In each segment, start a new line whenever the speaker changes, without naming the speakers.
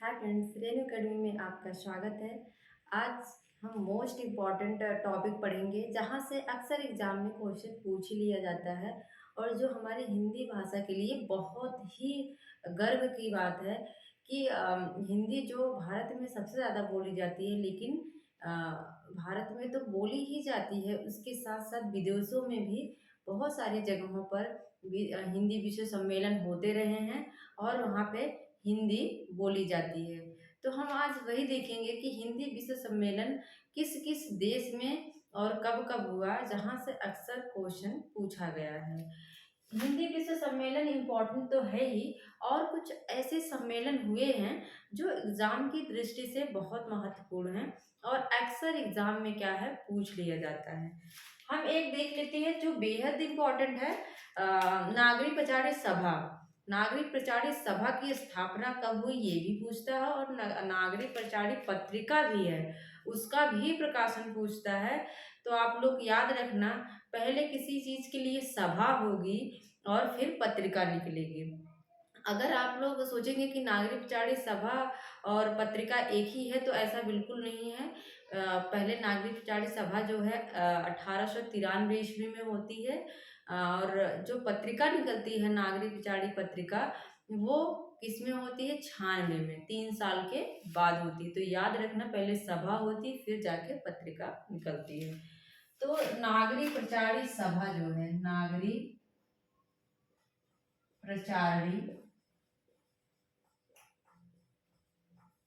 Hi friends, Renu academy में आपका स्वागत है। आज हम मोस्ट इम्पॉर्टेंट टॉपिक पढ़ेंगे जहाँ से अक्सर एग्जाम में क्वेश्चन पूछ ही लिया जाता है और जो हमारी हिंदी भाषा के लिए बहुत ही गर्व की बात है कि हिंदी जो भारत में सबसे ज़्यादा बोली जाती है, लेकिन अ, भारत में तो बोली ही जाती है, उसके साथ साथ विदेशों में भी बहुत सारी जगहों पर हिंदी विश्व सम्मेलन होते रहे हैं और वहाँ पे हिंदी बोली जाती है। तो हम आज वही देखेंगे कि हिंदी विश्व सम्मेलन किस किस देश में और कब कब हुआ, जहाँ से अक्सर क्वेश्चन पूछा गया है। हिंदी विश्व सम्मेलन इम्पोर्टेंट तो है ही, और कुछ ऐसे सम्मेलन हुए हैं जो एग्जाम की दृष्टि से बहुत महत्वपूर्ण हैं और अक्सर एग्जाम में क्या है पूछ लिया जाता है। हम एक देख लेते हैं जो बेहद इम्पोर्टेंट है। नागरिक प्रचारित सभा। नागरिक प्रचारित सभा की स्थापना कब हुई ये भी पूछता है, और नागरिक प्रचारित पत्रिका भी है, उसका भी प्रकाशन पूछता है। तो आप लोग याद रखना, पहले किसी चीज के लिए सभा होगी और फिर पत्रिका निकलेगी। अगर आप लोग सोचेंगे कि नागरिक प्रचारित सभा और पत्रिका एक ही है, तो ऐसा बिल्कुल नहीं है। पहले नागरिक प्रचारित सभा जो है 1893 ईस्वी में होती है, और जो पत्रिका निकलती है नागरिक प्रचारित पत्रिका, वो किसमें होती है? 96 में, 3 साल के बाद होती है। तो याद रखना, पहले सभा होती फिर जाके पत्रिका निकलती है। तो नागरिक प्रचारित सभा जो है, नागरिक प्रचारित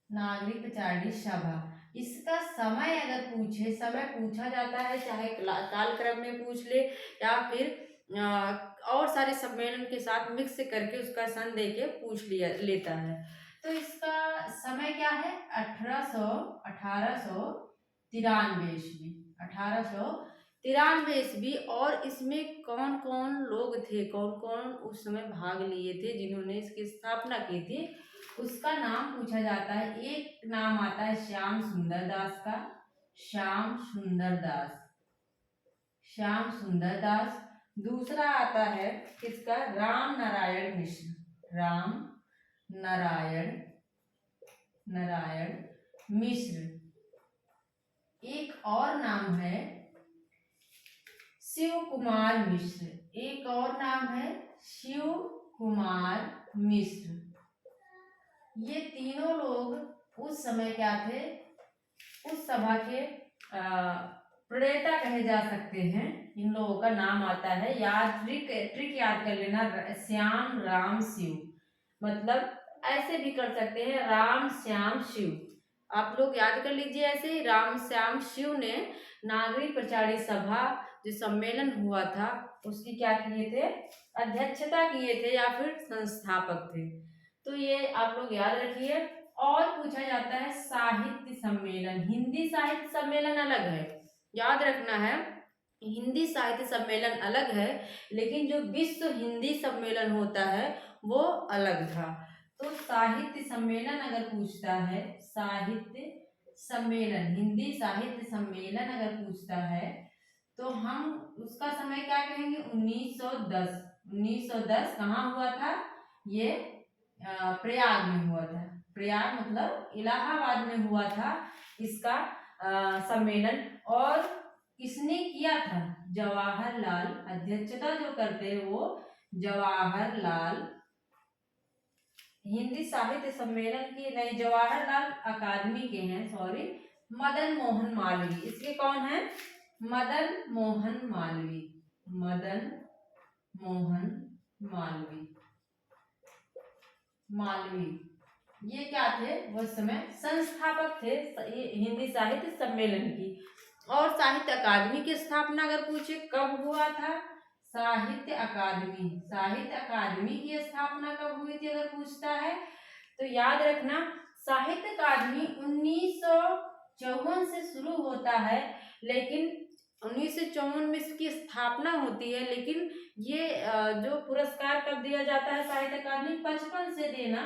नागरिक प्रचारित सभा, इसका समय अगर समय पूछा जाता है, चाहे कालक्रम में पूछ ले या फिर और सारे सम्मेलन के साथ मिक्स करके उसका सन दे के पूछ लिया लेता है। तो इसका समय क्या है? 1893 ईस्वी, 1893 ईस्वी। और इसमें कौन कौन लोग थे, कौन कौन उस समय भाग लिए थे जिन्होंने इसकी स्थापना की थी, उसका नाम पूछा जाता है। एक नाम आता है श्याम सुंदर दास का, श्याम सुंदर दास, श्याम सुंदर दास। दूसरा आता है किसका? राम नारायण मिश्र, राम नारायण नारायण मिश्र। एक और नाम है शिव कुमार मिश्र, एक और नाम है शिव कुमार मिश्र। ये तीनों लोग उस समय क्या थे? उस सभा के प्रणेता कहे जा सकते हैं। इन लोगों का नाम आता है, याद ट्रिक याद कर लेना, श्याम राम शिव, मतलब ऐसे भी कर सकते हैं, राम श्याम शिव। आप लोग याद कर लीजिए ऐसे ही। राम श्याम शिव ने नागरिक प्रचारित सभा जो सम्मेलन हुआ था उसकी क्या किए थे? अध्यक्षता किए थे या फिर संस्थापक थे। तो ये आप लोग याद रखिए। और पूछा जाता है साहित्य सम्मेलन। हिंदी साहित्य सम्मेलन अलग है, याद रखना है। हिंदी साहित्य सम्मेलन अलग है, लेकिन जो विश्व हिंदी सम्मेलन होता है वो अलग था। तो साहित्य सम्मेलन अगर पूछता है, साहित्य सम्मेलन, हिंदी साहित्य सम्मेलन अगर पूछता है, तो हम उसका समय क्या कहेंगे? 1910। 1910 कहाँ हुआ था? ये प्रयाग में हुआ था। प्रयाग मतलब इलाहाबाद में हुआ था इसका सम्मेलन। और किसने किया था? जवाहरलाल। अध्यक्षता जो करते हैं वो जवाहरलाल। हिंदी साहित्य सम्मेलन की नहीं, जवाहरलाल अकादमी के हैं, सॉरी, मदन मोहन मालवीय। इसके कौन है? मदन मोहन मालवीय, मदन मोहन मालवीय, मालवीय। ये क्या थे? उस समय संस्थापक थे हिंदी साहित्य सम्मेलन की। और साहित्य अकादमी की स्थापना अगर पूछे कब हुआ था? साहित्य अकादमी, साहित्य अकादमी की स्थापना कब हुई थी अगर पूछता है, तो याद रखना, साहित्य अकादमी 1954 से शुरू होता है, लेकिन 1954 में इसकी स्थापना होती है। लेकिन ये जो पुरस्कार कब दिया जाता है? साहित्य अकादमी 55 से देना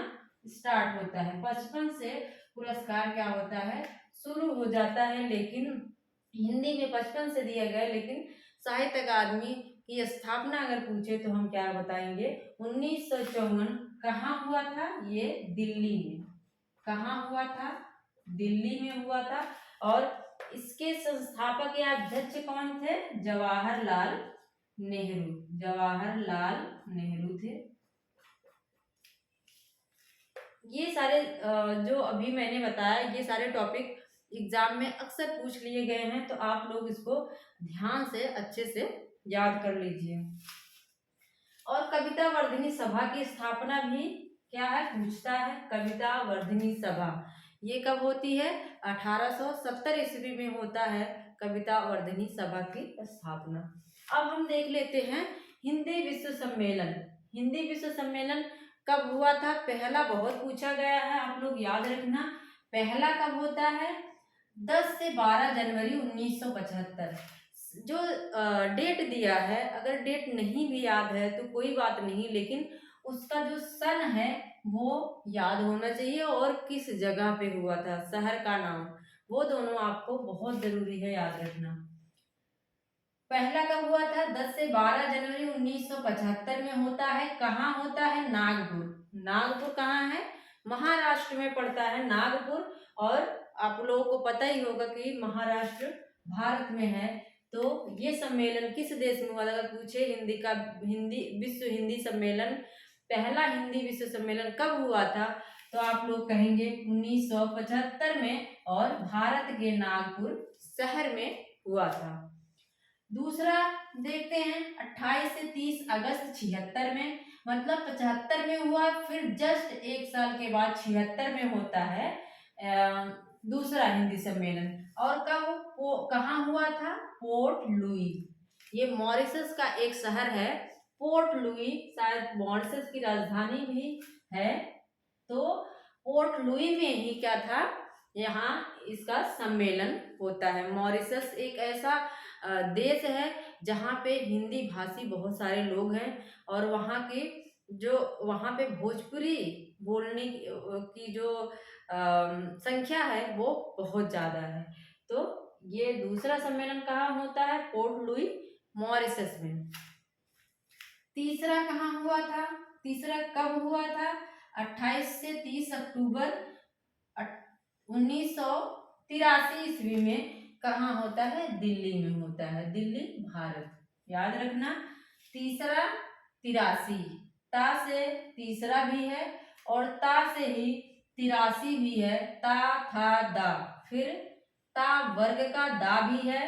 स्टार्ट होता है। 55 से पुरस्कार क्या होता है? शुरू हो जाता है। लेकिन हिंदी में 55 से दिया गया, लेकिन साहित्य अकादमी की स्थापना अगर पूछे तो हम क्या बताएंगे? 1954। कहाँ हुआ था? ये दिल्ली में, कहाँ हुआ था? दिल्ली में हुआ था। और इसके संस्थापक या अध्यक्ष कौन थे? जवाहरलाल नेहरू। जवाहरलाल नेहरू थे। ये सारे जो अभी मैंने बताया, ये सारे टॉपिक एग्जाम में अक्सर पूछ लिए गए हैं, तो आप लोग इसको ध्यान से अच्छे से याद कर लीजिए। और कविता वर्धिनी सभा की स्थापना भी क्या है, पूछता है। कविता वर्धिनी सभा ये कब होती है? 1870 ईस्वी में होता है कविता वर्धिनी सभा की स्थापना। अब हम देख लेते हैं हिंदी विश्व सम्मेलन। हिंदी विश्व सम्मेलन कब हुआ था? पहला बहुत पूछा गया है, आप लोग याद रखना। पहला कब होता है? 10 से 12 जनवरी 1975। जो डेट दिया है, अगर डेट नहीं भी याद है तो कोई बात नहीं, लेकिन उसका जो सन है वो याद होना चाहिए, और किस जगह पे हुआ था, शहर का नाम, वो दोनों आपको बहुत जरूरी है याद रखना। पहला कब हुआ था? 10 से 12 जनवरी 1975 में होता है। कहाँ होता है? नागपुर। नागपुर कहाँ है? महाराष्ट्र में पड़ता है नागपुर। और आप लोगों को पता ही होगा कि महाराष्ट्र भारत में है। तो ये सम्मेलन किस देश में हुआ था? अगर पूछे हिंदी विश्व हिंदी सम्मेलन, पहला हिंदी विश्व सम्मेलन कब हुआ था, तो आप लोग कहेंगे 1975 में, और भारत के नागपुर शहर में हुआ था। दूसरा देखते हैं 28 से 30 अगस्त 76 में, मतलब 75 में हुआ, फिर जस्ट एक साल के बाद 76 में होता है दूसरा हिंदी सम्मेलन। और कब कहाँ हुआ था? Port Louis. ये मॉरिशस का एक शहर है पोर्ट लुई, शायद मॉरिशस की राजधानी भी है। तो पोर्ट लुई में ही क्या था, यहाँ इसका सम्मेलन होता है। मॉरिशस एक ऐसा देश है जहाँ पे हिंदी भाषी बहुत सारे लोग हैं, और वहाँ पे भोजपुरी बोलने की जो संख्या है वो बहुत ज़्यादा है। तो ये दूसरा सम्मेलन कहाँ होता है? पोर्ट लुई, मॉरिशस में। तीसरा कहाँ हुआ था? तीसरा कब हुआ था? 28 से 30 अक्टूबर 1983 ईस्वी में। कहाँ होता है? दिल्ली में होता है, दिल्ली भारत। याद रखना। तीसरा 83, ता से तीसरा भी है और ता से ही 83 भी है। ता था दा, फिर ता वर्ग का दा भी है।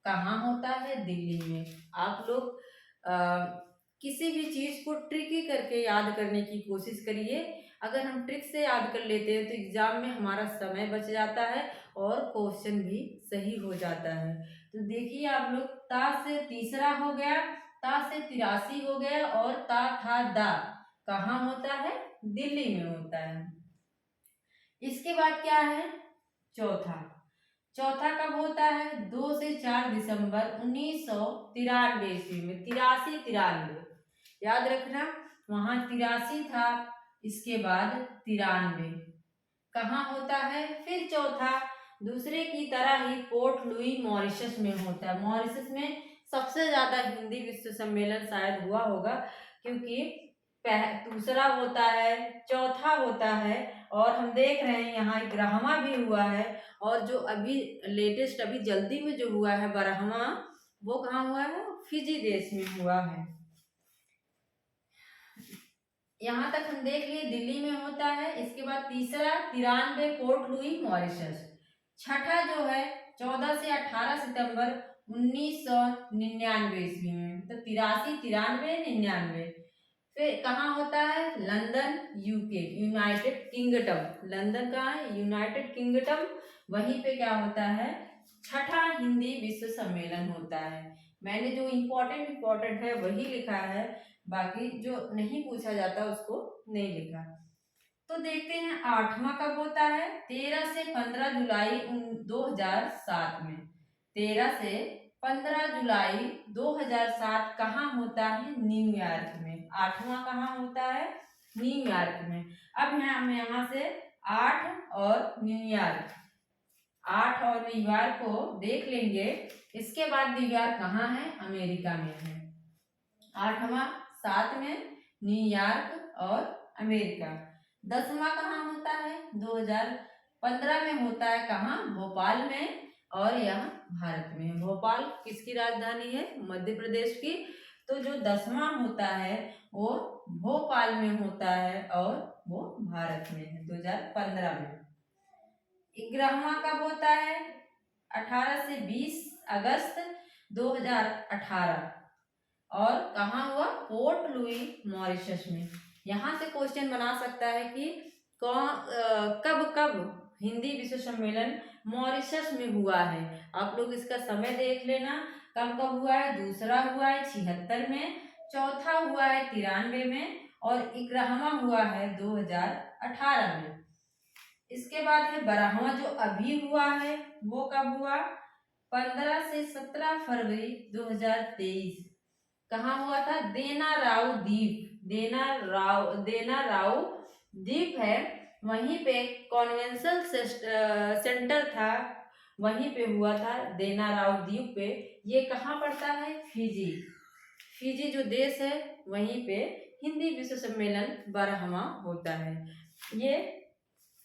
कहाँ होता है? दिल्ली में। आप लोग किसी भी चीज को ट्रिकी करके याद करने की कोशिश करिए। अगर हम ट्रिक से याद कर लेते हैं तो एग्जाम में हमारा समय बच जाता है और क्वेश्चन भी सही हो जाता है। तो देखिए आप लोग, ता से तीसरा हो गया, ता से 83 हो गया, और ता था दा कहाँ होता है? दिल्ली में होता है। इसके बाद क्या है? चौथा। चौथा कब होता है? 2 से 4 दिसंबर 1993 ईस्वी में। 83 याद रखना, वहां 83 था, इसके बाद 93 कहाँ होता है? फिर चौथा दूसरे की तरह ही पोर्ट लुई मॉरिशस में होता है। मॉरिशस में सबसे ज्यादा हिंदी विश्व सम्मेलन शायद हुआ होगा, क्योंकि दूसरा होता है, चौथा होता है, और हम देख रहे हैं यहाँ 11वां भी हुआ है। और जो अभी लेटेस्ट अभी जल्दी में जो हुआ है 12वां, वो कहाँ हुआ है? फिजी देश में हुआ है। यहाँ तक हम देख लिए दिल्ली में होता है। इसके बाद तीसरा 93 पोर्ट लुई मॉरिशस। छठा जो है 14 से 18 सितंबर 1999 ईस्वी में। तो 83, 93, 99। फिर कहाँ होता है? London, UK, United kingdom. London कहाँ है? United kingdom. वहीं पे क्या होता है? छठा हिंदी विश्व सम्मेलन होता है। मैंने जो इम्पोर्टेंट है वही लिखा है, बाकी जो नहीं पूछा जाता उसको नहीं लिखा। तो देखते हैं 8वां कब होता है? 13 से 15 जुलाई 2007 में। 13 से 15 जुलाई 2007 कहाँ होता है? न्यूयॉर्क में। 8वां कहाँ होता है? न्यूयॉर्क में। अब हम यहाँ से 8 और न्यूयॉर्क, 8 और न्यूयॉर्क को देख लेंगे। इसके बाद न्यूयॉर्क कहाँ है? अमेरिका में है। 8वां 7 में न्यूयॉर्क और अमेरिका। 10वां कहाँ होता है? 2015 में होता है। कहाँ? भोपाल में। और यह भारत में है। भोपाल किसकी राजधानी है? मध्य प्रदेश की। तो जो 10वां होता है वो भोपाल में होता है और वो भारत में है 2015 में। 11वां कब होता है? 18 से 20 अगस्त 2018। और कहाँ हुआ? पोर्ट लुई मॉरिशस में। यहाँ से क्वेश्चन बना सकता है कि कब कब हिंदी विश्व सम्मेलन मॉरिशस में हुआ है। आप लोग इसका समय देख लेना। कब कब हुआ है? दूसरा हुआ है 76 में, चौथा हुआ है 93 में और 11वां हुआ है 2018 में। इसके बाद है 12वां जो अभी हुआ है वो कब हुआ? 15 से 17 फरवरी 2023। कहाँ हुआ था? देना राव द्वीप। देना राव द्वीप है, वहीं पे कॉन्वेंशन सेंटर था, वहीं पे हुआ था देना राव द्वीप पे। ये कहाँ पड़ता है? फिजी। फिजी जो देश है वहीं पे हिंदी विश्व सम्मेलन 12वां होता है। ये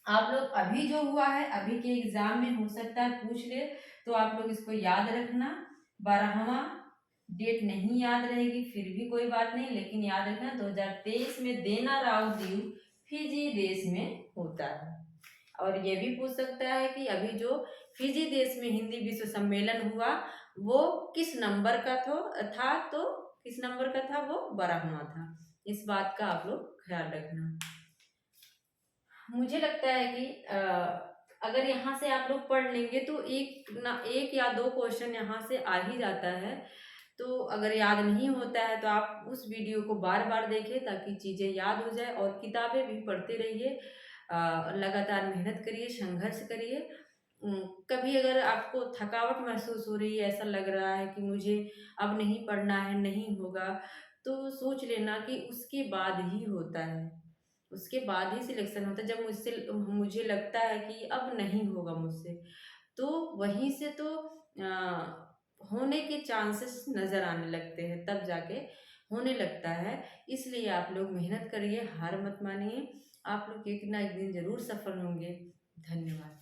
आप लोग अभी जो हुआ है अभी के एग्जाम में हो सकता है पूछ ले, तो आप लोग इसको याद रखना। 12वां डेट नहीं याद रहेगी फिर भी कोई बात नहीं, लेकिन याद रखना 2023 में देना राव द्वीप फिजी देश में होता है। और ये भी पूछ सकता है कि अभी जो फिजी देश में हिंदी विश्व सम्मेलन हुआ वो किस नंबर का था? तो किस नंबर का था? वो 12वां था। इस बात का आप लोग ख्याल रखना। मुझे लगता है कि अगर यहाँ से आप लोग पढ़ लेंगे तो एक या दो क्वेश्चन यहाँ से आ ही जाता है। तो अगर याद नहीं होता है तो आप उस वीडियो को बार बार देखें ताकि चीज़ें याद हो जाए, और किताबें भी पढ़ते रहिए। लगातार मेहनत करिए, संघर्ष करिए। कभी अगर आपको थकावट महसूस हो रही है, ऐसा लग रहा है कि मुझे अब नहीं पढ़ना है, नहीं होगा, तो सोच लेना कि उसके बाद ही होता है। उसके बाद ही सिलेक्शन होता है। जब मुझे लगता है कि अब नहीं होगा मुझसे, तो वहीं से तो होने के चांसेस नज़र आने लगते हैं, तब जाके होने लगता है। इसलिए आप लोग मेहनत करिए, हार मत मानिए। आप लोग एक ना एक दिन ज़रूर सफल होंगे। धन्यवाद।